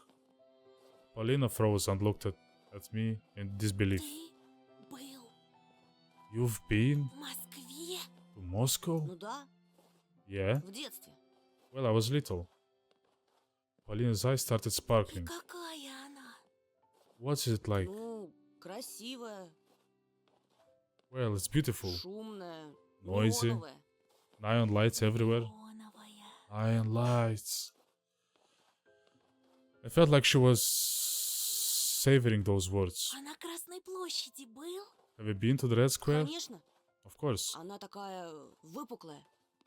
Polina froze and looked at me in disbelief. Ты был You've been в Москве? to Moscow? Ну да, Yeah. в детстве. Well, I was little. Polina's eyes started И sparkling. какая она? What's it like? Ну, красивая, Well, it's beautiful. шумная, Noisy. неоновая. Neon lights everywhere. Неоновая. Iron lights. I felt like she was savoring those words. А на Красной площади был? Have you been to the Red Square? Конечно, Of course. она такая выпуклая.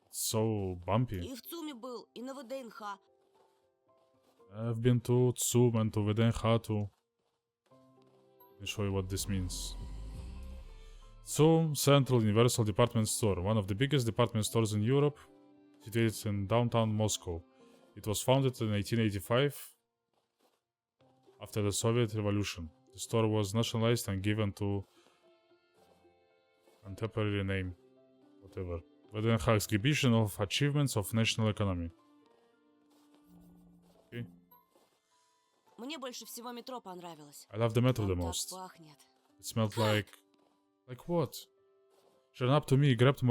It's so bumpy. И в ЦУМе был, и на ВДНХ. I've been to Tsum and to VDNH too. Let me show you what this means. Tsum Central Universal Department Store, one of the biggest department stores in Europe, situated in downtown Moscow. It was founded in 1885 after the Soviet Revolution. The store was nationalized and given to a temporary name, whatever. VDNH Exhibition of Achievements of National Economy. Okay. Мне больше всего метро понравилось. I love the metro the Там так most. пахнет. It smelled like what? She ran up to me, grabbed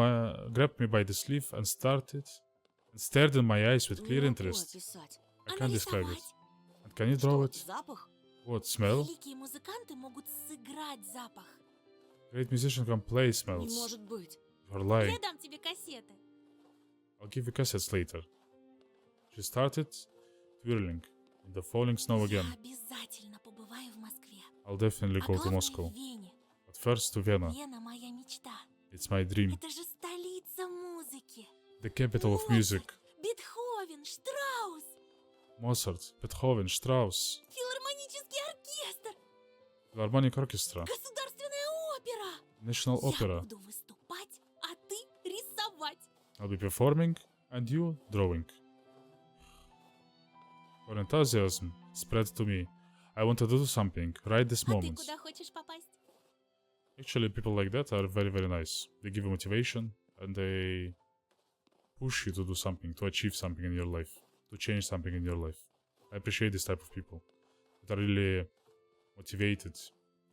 me by the sleeve and stared in my eyes with clear Не могу interest. описать. I А can't describe it. нарисовать? And can you draw Что, it? запах? What smell? Великие музыканты могут сыграть запах. Great musician can play Не smells. может быть. You're lying. Я дам тебе кассеты. I'll give you cassettes later. She started twirling in the falling snow again. Я обязательно побываю в Москве. I'll definitely А go to главное, Moscow. в Вене. But first to Vienna. Вена моя мечта. It's my dream. Это же столица музыки. The capital of music. Бетховен, Штраус, Mozart, Beethoven, Strauss, филармонический оркестр, Philharmonic Orchestra, государственная опера. National Я Opera. буду выступать, а ты рисовать. I'll be performing and you drawing. Her enthusiasm spread to me. I wanted to do something right this А ты moment. куда хочешь попасть? Actually, people like that are very, very nice. They give you motivation and they push you to do something, to achieve something in your life, to change something in your life. I appreciate this type of people that are really motivated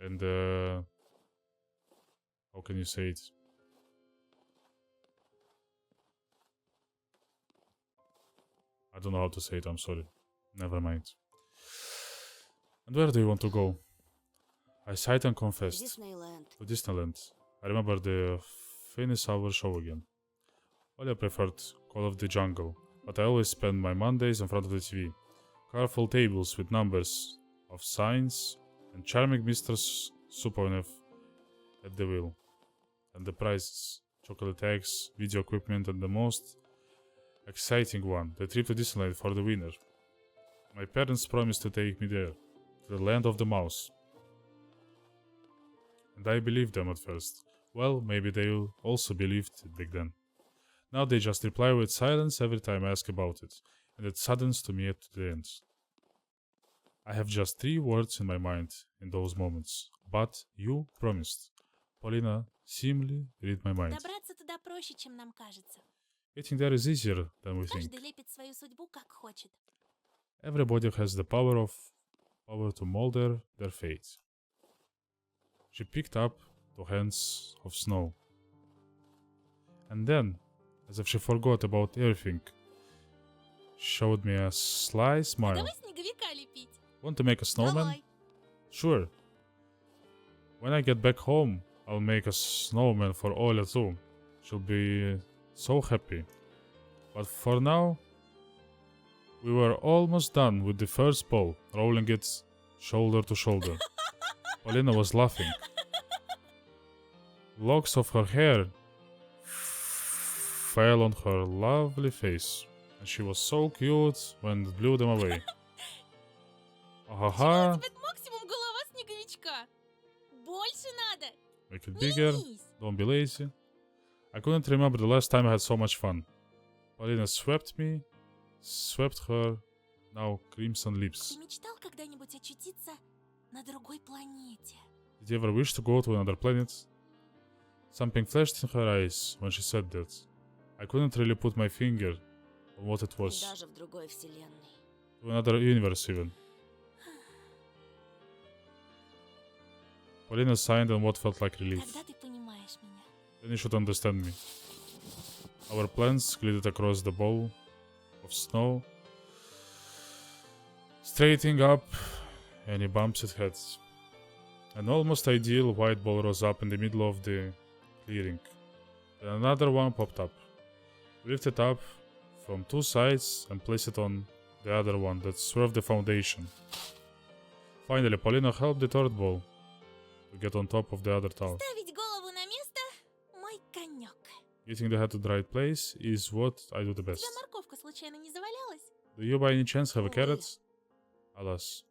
and, how can you say it? I don't know how to say it, I'm sorry. Never mind. And where do you want to go? I sighed and confessed. Диснейленд. To Disneyland. I remember the Phineas Hour show again. Well, I preferred Call of the Jungle, but I always spend my Mondays in front of the TV. Colorful tables with numbers of signs and charming Mr. Suponev at the wheel. And the prizes, chocolate eggs, video equipment, and the most exciting one, the trip to Disneyland for the winner. My parents promised to take me there, to the land of the mouse. And I believed them at first. Well, maybe they also believed it back then. Now they just reply with silence every time I ask about it, and it saddens to me at the end. I have just 3 words in my mind in those moments. But you promised. Polina seemingly read my mind. Добраться туда проще, чем нам кажется. Getting there is easier than we think. Каждый лепит свою судьбу, как хочет. Everybody has the power to mold their fate. She picked up 2 hands of snow. And then, as if she forgot about everything, showed me a sly smile. Давай снеговика лепить. Want to make a snowman? Давай. Sure. When I get back home, I'll make a snowman for Oля too. She'll be so happy. But for now, we were almost done with the first ball, rolling it shoulder to shoulder. Polina was laughing. Locks of her hair fell on her lovely face, and she was so cute when it blew them away. У Ага. тебя максимум голова Больше надо. Make it Не bigger. ленись. Don't be lazy. I couldn't remember the last time I had so much fun. Polina swept me. Swept her now crimson lips. Ты мечтал когда-нибудь очутиться на другой планете? Did you ever wish to go to another planet? Something flashed in her eyes when she said that. I couldn't really put my finger on what it И was. даже в другой вселенной. To another universe even. Polina signed on what felt like relief. Тогда ты понимаешь меня. Then you should understand me. Our plans glided across the bowl of snow, straightening up any bumps it had. An almost ideal white ball rose up in the middle of the clearing. Then another one popped up. We lifted it up from two sides and placed it on the other one that served the foundation. Finally, Polina helped the third ball to get on top of the other tower. Ставить голову на место – мой конек. Getting the head to the right place is what I do the У тебя best. морковка случайно не завалялась? Do you by any chance have a Ой. carrot? Alas.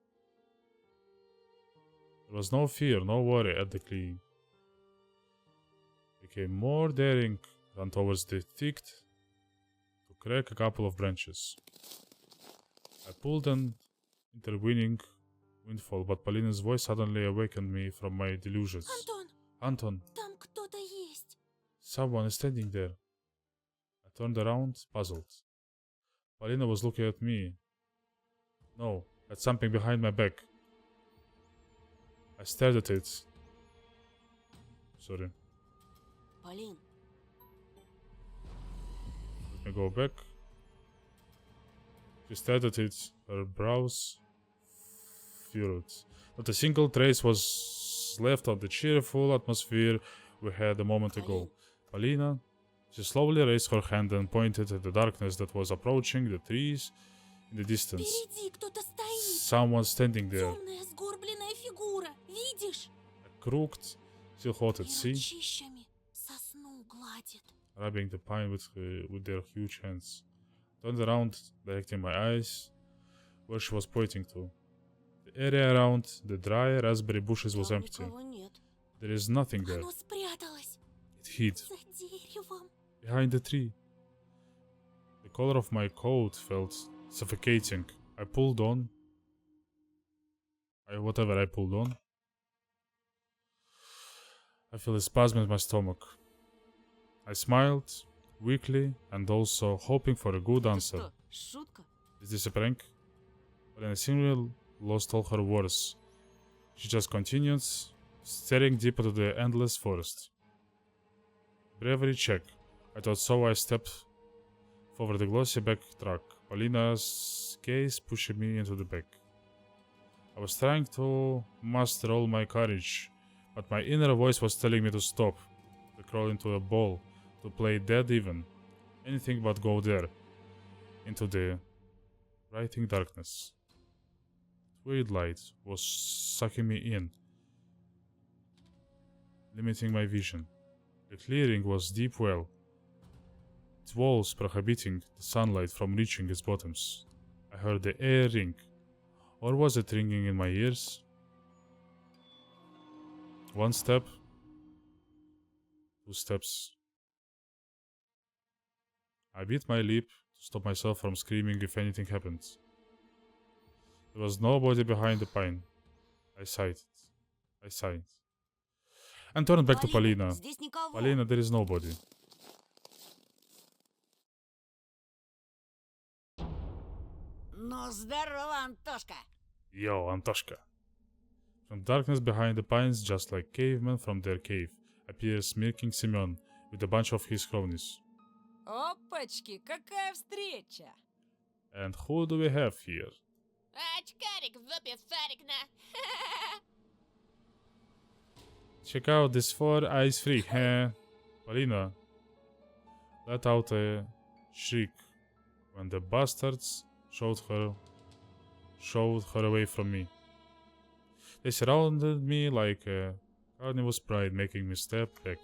There was no fear, no worry at the cleaning. Became more daring, ran towards the thicket to crack a couple of branches. I pulled an intervening windfall, but Polina's voice suddenly awakened me from my delusions. Антон, Anton, там кто-то есть. someone is standing there. I turned around, puzzled. Polina was looking at me. No, at something behind my back. I stared at it. Sorry. Полин, Let me go back. She stared at it, her brows furrowed. Not a single trace was left of the cheerful atmosphere we had a moment ago. Polina, she slowly raised her hand and pointed at the darkness that was approaching the trees in the distance. Впереди кто-то стоит. Someone standing there, Темная сгорбленная фигура. Видишь? a crooked, silhouetted И sea, ручищами сосну гладит. rubbing the pine with their huge hands. Turned around, directing my eyes where she was pointing to. The area around the dry raspberry bushes was там empty. никого нет. There is nothing there. Оно спряталось. It hid За деревом. behind the tree. The collar of my coat felt suffocating. I pulled on. Whatever I pulled on. I feel a spasm in my stomach. I smiled, weakly, and also hoping for a good Это answer. что, шутка? Is this a prank? But then I seemingly lost all her words. She just continued, staring deep into the endless forest. Bravery check. I thought so. I stepped forward the glossy back track. Polina's gaze pushing me into the back. I was trying to muster all my courage, but my inner voice was telling me to stop, to crawl into a ball, to play dead even. Anything but go there, into the writhing darkness. Weird light was sucking me in, limiting my vision. The clearing was deep well, its walls prohibiting the sunlight from reaching its bottoms. I heard the air ring, or was it ringing in my ears? One step, two steps. I bit my lip to stop myself from screaming if anything happened. There was nobody behind the pine. I sighed. And turned back to Polina. Здесь никого. Polina, there is nobody. Ну, здорово, Антошка. Yo, Antoshka. From darkness behind the pines, just like cavemen from their cave, appears smirking Semyon with a bunch of his cronies. Опачки, какая встреча! And who do we have here? Очкарик в жопе шарик на. Check out this 4-eyes freak, huh? Polina let out a shriek when the bastards showed her away from me. They surrounded me like a carnivorous pride, making me step back.